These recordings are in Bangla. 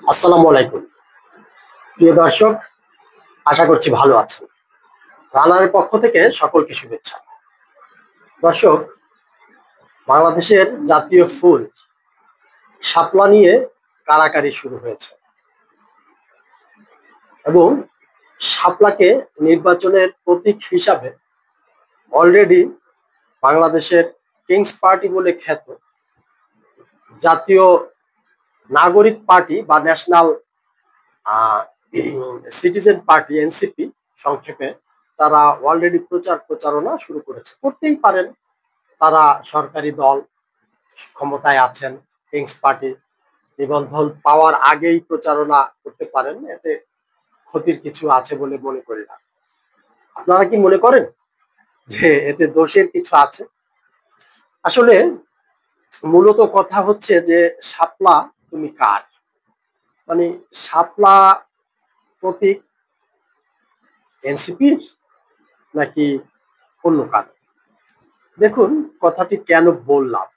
আসসালামু আলাইকুম প্রিয় দর্শক, আশা করছি ভালো আছেন। রানারের পক্ষ থেকে সকলকে শুভেচ্ছা। দর্শক, বাংলাদেশের জাতীয় ফুল শাপলা নিয়ে কাড়াকাড়ি শুরু হয়েছে এবং শাপলাকে নির্বাচনের প্রতীক হিসাবে অলরেডি বাংলাদেশের কিংস পার্টি বলে খ্যাত জাতীয় নাগরিক পার্টি বা ন্যাশনাল সিটিজেন পার্টি এনসিপি সংক্ষেপে, তারা অলরেডি প্রচারণা শুরু করেছে। করতেই পারেন, তারা সরকারি দল, ক্ষমতায় আছেন, কিংস পার্টি নিবন্ধন পাওয়ার আগেই প্রচারণা করতে পারেন, এতে ক্ষতির কিছু আছে বলে মনে করি না। আপনারা কি মনে করেন যে এতে দোষের কিছু আছে? আসলে মূলত কথা হচ্ছে যে শাপলা তুমি কার, মানে শাপলা প্রতীক এনসিপি নাকি অন্য কাজ? দেখুন, কথাটি কেন বললাম।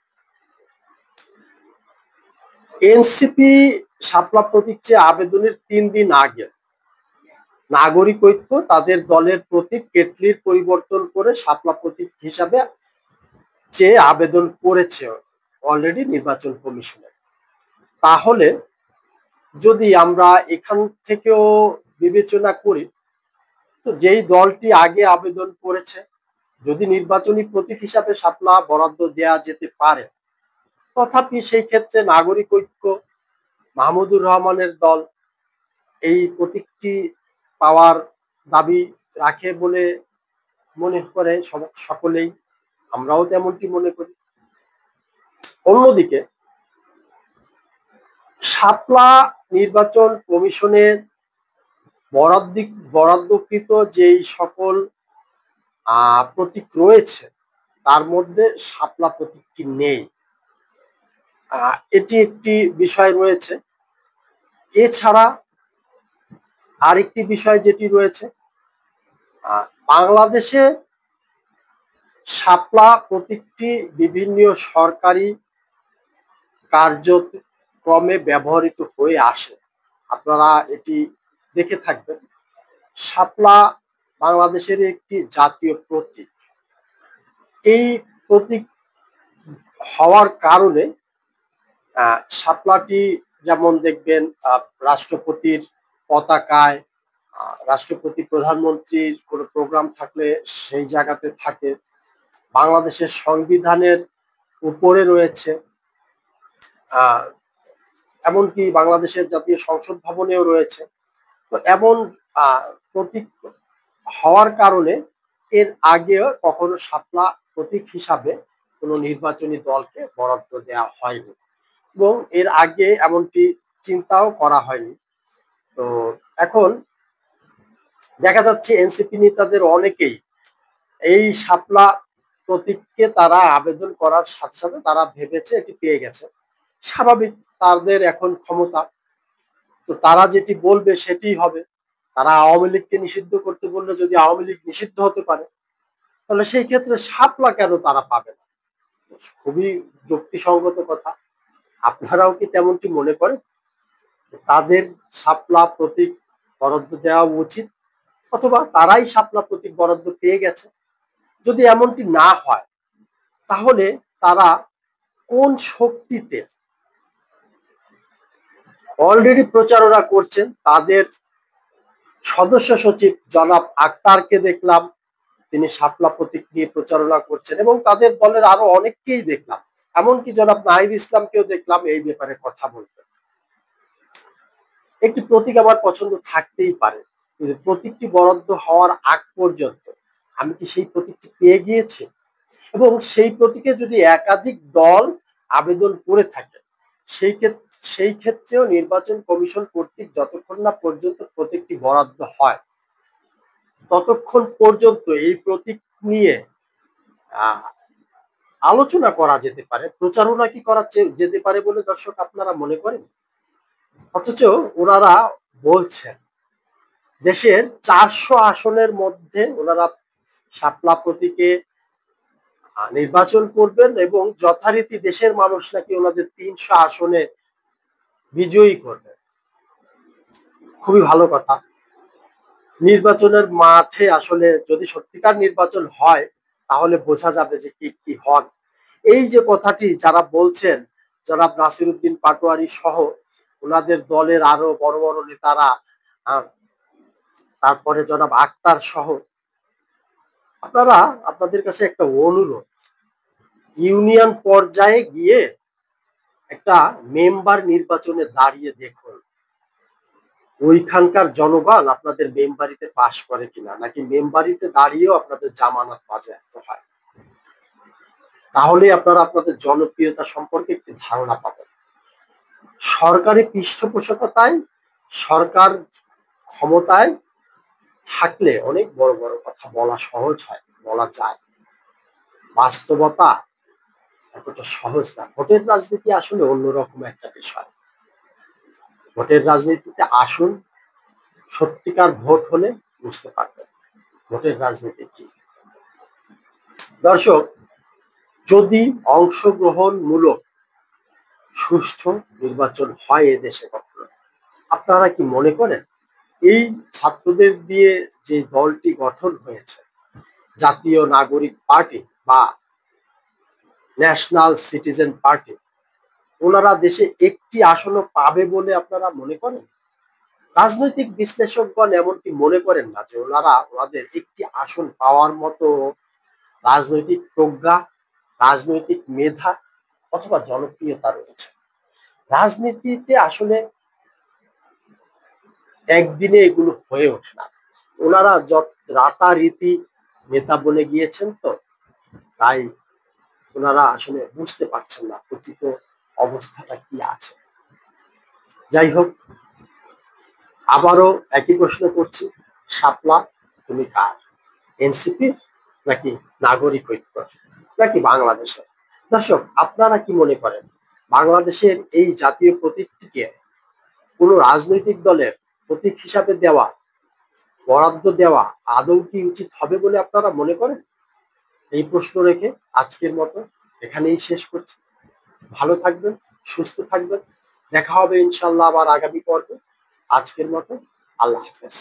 এনসিপি শাপলা প্রতীক চেয়ে আবেদনের 3 দিন আগে নাগরিক ঐক্য তাদের দলের প্রতীক কেটলির পরিবর্তন করে শাপলা প্রতীক হিসাবে চেয়ে আবেদন করেছে অলরেডি নির্বাচন কমিশনে। তাহলে যদি আমরা এখান থেকেও বিবেচনা করি, তো যেই দলটি আগে আবেদন করেছে, যদি নির্বাচনী প্রতীক হিসাবে শাপলা বরাদ্দ দেয়া যেতে পারে, তথাপি সেই ক্ষেত্রে নাগরিক ঐক্য, মাহমুদুর রহমানের দল এই প্রতীকটি পাওয়ার দাবি রাখে বলে মনে করে সকলেই, আমরাও তেমনটি মনে করি। অন্যদিকে শাপলা নির্বাচন কমিশনের বরাদ্দকৃত যেই সকল প্রতীক রয়েছে, তার মধ্যে শাপলা প্রতীকটি নেই। এটি একটি বিষয় রয়েছে। এছাড়া আরেকটি বিষয় যেটি রয়েছে, বাংলাদেশে শাপলা প্রতীকটি বিভিন্ন সরকারি কার্যক্রমে ব্যবহৃত হয়ে আসে। আপনারা এটি দেখে থাকবেন। শাপলা বাংলাদেশের একটি জাতীয় প্রতীক। এই প্রতীক হওয়ার কারণে শাপলাটি যেমন দেখবেন রাষ্ট্রপতির পতাকায়, রাষ্ট্রপতি প্রধানমন্ত্রীর কোনো প্রোগ্রাম থাকলে সেই জায়গাতে থাকে, বাংলাদেশের সংবিধানের উপরে রয়েছে, এমনকি বাংলাদেশের জাতীয় সংসদ ভবনেও রয়েছে। তো এমন প্রতীক হওয়ার কারণে এর আগেও কখনো শাপলা প্রতীক হিসাবে কোনো নির্বাচনী দলকে বরাদ্দ দেওয়া হয়নি এবং এর আগে এমনটি চিন্তাও করা হয়নি। তো এখন দেখা যাচ্ছে এনসিপি নেতাদের অনেকেই এই শাপলা প্রতীককে তারা আবেদন করার সাথে সাথে তারা ভেবেছে এটি পেয়ে গেছে। স্বাভাবিক, তাদের এখন ক্ষমতা, তো তারা যেটি বলবে সেটি হবে। তারা আওয়ামী লীগকে নিষিদ্ধ করতে বললে যদি আওয়ামী লীগ নিষিদ্ধ হতে পারে, তাহলে সেই ক্ষেত্রে শাপলা কেন তারা পাবে না? খুবই যুক্তিসঙ্গত কথা। আপনারাও কি তেমনটি মনে করেন? তাদের শাপলা প্রতীক বরাদ্দ দেওয়া উচিত, অথবা তারাই শাপলা প্রতীক বরাদ্দ পেয়ে গেছে? যদি এমনটি না হয়, তাহলে তারা কোন শক্তিতে অলরেডি প্রচারণা করছেন? তাদের সদস্য সচিব জনাব আক্তারকে দেখলাম, তিনি শাপলা প্রতীক নিয়ে প্রচারণা করছেন এবং তাদের দলের আরো অনেককেই দেখলাম, এমনকি জনাব নাহিদ ইসলামকেও দেখলাম এই ব্যাপারে কথা বলতে। একটি প্রতীক আমার পছন্দ থাকতেই পারে, কিন্তু প্রতীকটি বরাদ্দ হওয়ার আগ পর্যন্ত আমি কি সেই প্রতীকটি পেয়ে গিয়েছি? এবং সেই প্রতীকে যদি একাধিক দল আবেদন করে থাকে, সেই ক্ষেত্রেও নির্বাচন কমিশন কর্তৃক যতক্ষণ না পর্যন্ত প্রতীকটি বরাদ্দ হয়, ততক্ষণ পর্যন্ত এই প্রতীক নিয়ে আলোচনা করা যেতে পারে, প্রচারণা কি করা যেতে পারে বলে দর্শক আপনারা মনে করেন? অথচ ওনারা বলছেন দেশের 400 আসনের মধ্যে ওনারা শাপলা প্রতীকে নির্বাচন করবেন এবং যথারীতি দেশের মানুষ নাকি ওনাদের 300 আসনে বিজয়ী করবে। খুবই ভালো কথা। নির্বাচনের মাঠে আসলে যদি সত্যিকার নির্বাচন হয় তাহলে বোঝা যাবে যে কি কি হন। এই যে কথাটি যারা বলছেন, জনাব নাসিরউদ্দিন পাটোয়ারি সহ ওনাদের দলের আরো বড় বড় নেতারা, আহ, তারপরে জনাব আক্তার সহ, আপনারা, আপনাদের কাছে একটা অনুরোধ, ইউনিয়ন পর্যায়ে গিয়ে একটা মেম্বার নির্বাচনে দাঁড়িয়ে দেখুন ওইখানকার জনগণ আপনাদের মেম্বারিতে পাশ করে কিনা, নাকি মেম্বারিতে দাঁড়িয়েও আপনাদের জামানত বাজেয়াপ্ত হয়। তাহলে আপনারা আপনাদের জনপ্রিয়তা সম্পর্কে একটি ধারণা পাবেন। সরকারি পৃষ্ঠপোষকতায়, সরকার ক্ষমতায় থাকলে অনেক বড় বড় কথা বলা সহজ হয়, বলা যায়। বাস্তবতা এতটা সহজ না। ভোটের রাজনীতি আসলে অন্যরকম একটা বিষয়। ভোটের রাজনীতিতে আসুন, সত্যিকার ভোট হলে বুঝতে পারবেন ভোটের রাজনীতি কি। দর্শক, যদি অংশগ্রহণমূলক সুষ্ঠু নির্বাচন হয় এদেশে কখনো, আপনারা কি মনে করেন এই ছাত্রদের দিয়ে যে দলটি গঠন হয়েছে, জাতীয় নাগরিক পার্টি বা ন্যাশনাল সিটিজেন পার্টি, ওনারা দেশে একটি আসনও পাবে বলে আপনারা মনে করেন? রাজনৈতিক বিশ্লেষকগণ এমনকি মনে করেন না যে ওনাদের একটি আসন পাওয়ার মতো রাজনৈতিক প্রজ্ঞা, রাজনৈতিক মেধা অথবা জনপ্রিয়তা রয়েছে। রাজনীতিতে আসলে একদিনে এগুলো হয়ে ওঠে না। ওনারা রাতারীতি নেতা বনে গিয়েছেন, তো তাই ওনারা আসলে বুঝতে পারছেন না প্রকৃত অবস্থাটা কি আছে। যাই হোক, আবারও একই প্রশ্ন করছি, শাপলা তুমি কার? এনসিপি নাকি নাগরিক ঐক্য নাকি বাংলাদেশের? দর্শক, আপনারা কি মনে করেন বাংলাদেশের এই জাতীয় প্রতীকটিকে কোনো রাজনৈতিক দলের প্রতীক হিসাবে দেওয়া, বরাদ্দ দেওয়া আদৌ কি উচিত হবে বলে আপনারা মনে করেন? এই প্রশ্ন রেখে আজকের মতো এখানেই শেষ করছি। ভালো থাকবেন, সুস্থ থাকবেন। দেখা হবে ইনশাল্লাহ আবার আগামী পর্বে। আজকের মতো আল্লাহ হাফেজ।